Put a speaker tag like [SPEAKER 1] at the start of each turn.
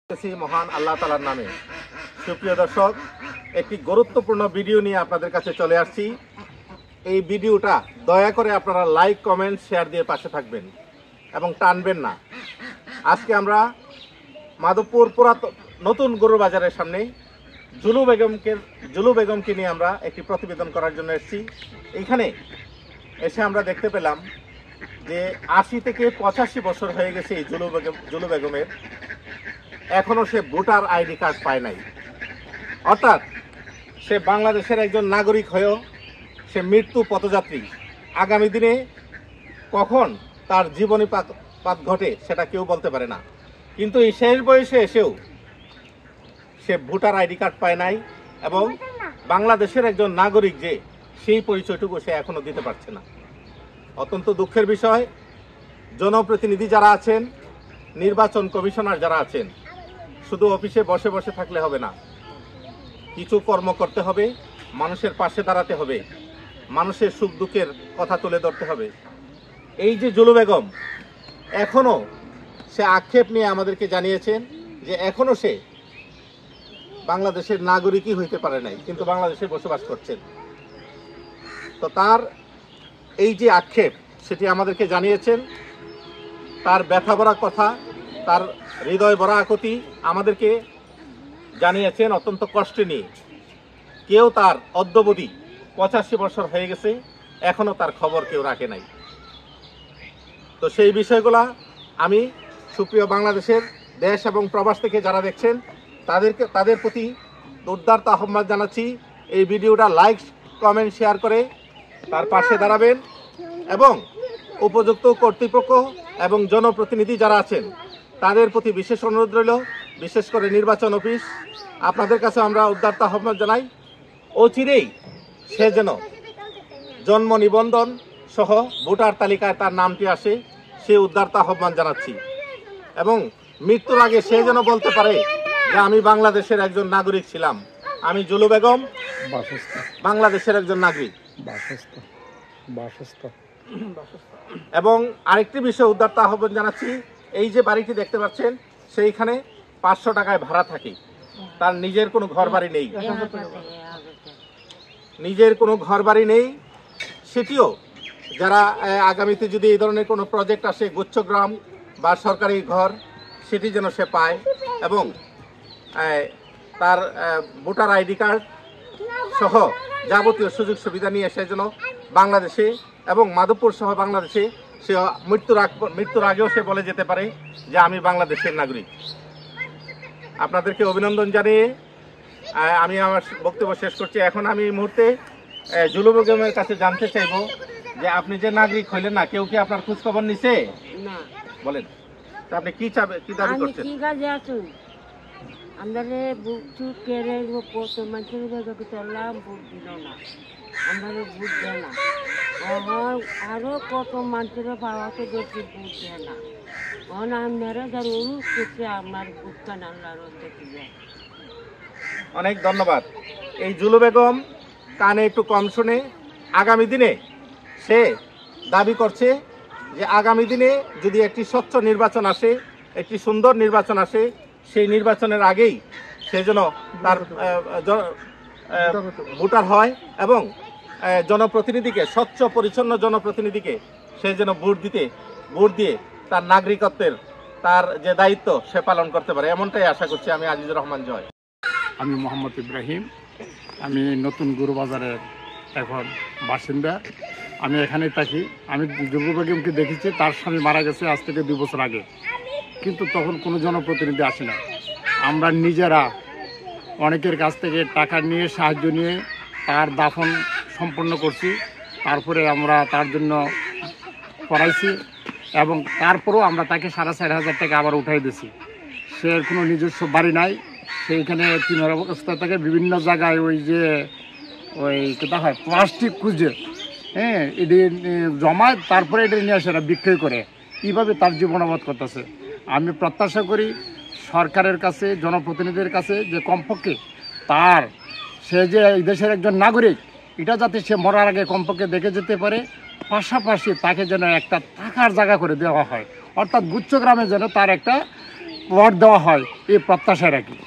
[SPEAKER 1] মহান আল্লাহ তাআলার নামে। সুপ্রিয় দর্শক, একটি গুরুত্বপূর্ণ ভিডিও নিয়ে আপনাদের কাছে চলে আসছি। এই ভিডিওটা দয়া করে আপনারা লাইক, কমেন্ট, শেয়ার দিয়ে পাশে থাকবেন এবং টানবেন না। আজকে আমরা মাধবপুর নতুন গরুর বাজারের সামনে জুলু বেগমকে নিয়ে আমরা একটি প্রতিবেদন করার জন্য এসেছি। এইখানে এসে আমরা দেখতে পেলাম যে ৮০ থেকে ৮৫ বছর হয়ে গেছে এই জুলু বেগমের, এখনো সে ভোটার আইডি কার্ড পায় নাই। অর্থাৎ সে বাংলাদেশের একজন নাগরিক হয়েও সে মৃত্যু পথযাত্রী। আগামী দিনে কখন তার জীবনীপাত ঘটে সেটা কেউ বলতে পারে না, কিন্তু এই শেষ বয়সে এসেও সে ভোটার আইডি কার্ড পায় নাই এবং বাংলাদেশের একজন নাগরিক যে সেই পরিচয়টুকু সে এখনো দিতে পারছে না। অত্যন্ত দুঃখের বিষয়। জনপ্রতিনিধি যারা আছেন, নির্বাচন কমিশনার যারা আছেন, শুধু অফিসে বসে বসে থাকলে হবে না, কিছু কর্ম করতে হবে, মানুষের পাশে দাঁড়াতে হবে, মানুষের সুখ দুঃখের কথা তুলে ধরতে হবে। এই যে জুলু বেগম, এখনো সে আক্ষেপ নিয়ে আমাদেরকে জানিয়েছেন যে এখনো সে বাংলাদেশের নাগরিকই হইতে পারে নাই, কিন্তু বাংলাদেশে বসবাস করছেন। তো তার এই যে আক্ষেপ সেটি আমাদেরকে জানিয়েছেন, তার ব্যথা ভরা কথা, তার হৃদয় ভরা আকুতি আমাদেরকে জানিয়েছেন অত্যন্ত কষ্টে নিয়ে। কেউ তার অদ্যবধি ৮৫ বছর হয়ে গেছে, এখনো তার খবর কেউ রাখে নাই। তো সেই বিষয়গুলা আমি সুপ্রিয় বাংলাদেশের দেশ এবং প্রবাস থেকে যারা দেখছেন তাদের প্রতি দুর্দান্ত আহ্বান জানাচ্ছি, এই ভিডিওটা লাইক, কমেন্ট, শেয়ার করে তার পাশে দাঁড়াবেন এবং উপযুক্ত কর্তৃপক্ষ এবং জনপ্রতিনিধি যারা আছেন তাদের প্রতি বিশেষ অনুরোধ রইল, বিশেষ করে নির্বাচন অফিস, আপনাদের কাছে আমরা উদাত্ত আহ্বান জানাই, অচিরেই সে যেন জন্ম নিবন্ধন সহ ভোটার তালিকায় তার নামটি আসে, সে উদাত্ত আহ্বান জানাচ্ছি। এবং মৃত্যুর আগে সে যেন বলতে পারে যে আমি বাংলাদেশের একজন নাগরিক ছিলাম, আমি জুলু বেগম বাংলাদেশের একজন নাগরিক। এবং আরেকটি বিষয় উদাত্ত আহ্বান জানাচ্ছি, এই যে বাড়িটি দেখতে পাচ্ছেন সেইখানে ৫০০ টাকায় ভাড়া থাকে, তার নিজের কোনো ঘর বাড়ি নেই, সেটিও যারা আগামীতে যদি এই ধরনের কোনো প্রজেক্ট আসে, গুচ্ছগ্রাম বা সরকারি ঘর, সেটি যেন সে পায় এবং তার ভোটার আইডি কার্ড সহ যাবতীয় সুযোগ সুবিধা নিয়ে সে যেন বাংলাদেশে এবং মাধবপুর সহ বাংলাদেশে সে মৃত্যুর আগেও সে বলে যেতে পারে যে আমি বাংলাদেশের নাগরিক। আপনাদেরকে অভিনন্দন জানিয়ে আমি আমার বক্তব্য শেষ করছি। এখন আমি এই মুহূর্তে জুলু বেগমের কাছে জানতে চাইব যে আপনি যে নাগরিক হইলেন না, কেউ কি আপনার খোঁজ খবর নিছে?
[SPEAKER 2] না।
[SPEAKER 1] বলেন আপনি কি দাবি করছেন?
[SPEAKER 2] ঠিক আছে, আসুন আমরা বুক চুপ কেড়ে কত মানুষের চললাম, বুক দিল না, আমরা বুক দেয় না, আরো কত মানুষের পাওয়াতে দেখছি বুক দেয় না, আপনারা যারা অনুরোধ করছে আমার বুকখান আল্লাহর দেখে যায়।
[SPEAKER 1] অনেক ধন্যবাদ। এই জুলু বেগম কানে একটু কম শুনে, আগামী দিনে সে দাবি করছে যে আগামী দিনে যদি একটি স্বচ্ছ নির্বাচন আসে, একটি সুন্দর নির্বাচন আসে, সেই নির্বাচনের আগেই সে যেন তার ভোটার হয় এবং জনপ্রতিনিধিকে, স্বচ্ছ পরিচ্ছন্ন জনপ্রতিনিধিকে সে যেন ভোট দিয়ে তার নাগরিকত্বের তার যে দায়িত্ব সে পালন করতে পারে, এমনটাই আশা করছি। আমি আজিজুর রহমান জয়।
[SPEAKER 3] আমি মোহাম্মদ ইব্রাহিম, আমি নতুন গরুবাজারের এখন বাসিন্দা। আমি এখানেই থাকি। আমি জুলু বেগমকে দেখেছি, তার স্বামী মারা গেছে আজ থেকে 2 বছর আগে, কিন্তু তখন কোনো জনপ্রতিনিধি আসে না। আমরা নিজেরা অনেকের কাছ থেকে টাকা নিয়ে, সাহায্য নিয়ে তার দাফন সম্পন্ন করছি। তারপরে আমরা তার জন্য করাইছি এবং তারপরেও আমরা তাকে 4,500 টাকা আবার উঠাই দিছি। সে কোনো নিজস্ব বাড়ি নাই, সেইখানে তিনের অবস্থা থেকে বিভিন্ন জায়গায় ওই কোথা হয় প্লাস্টিক খুঁজে, এটি জমায়, তারপরে এটা নিয়ে আসে বিক্রয় করে, এইভাবে তার জীবনাবাদ করতেছে। আমি প্রত্যাশা করি সরকারের কাছে, জনপ্রতিনিধিদের কাছে যে কমপক্ষে সে যে এই দেশের একজন নাগরিক, এটা যাতে সে মরার আগে কমপক্ষে দেখে যেতে পারে, পাশাপাশি তাকে যেন একটা থাকার জায়গা করে দেওয়া হয়, অর্থাৎ গুচ্ছগ্রামে যেন তার একটা ভোট দেওয়া হয় এই প্রত্যাশা রাখি।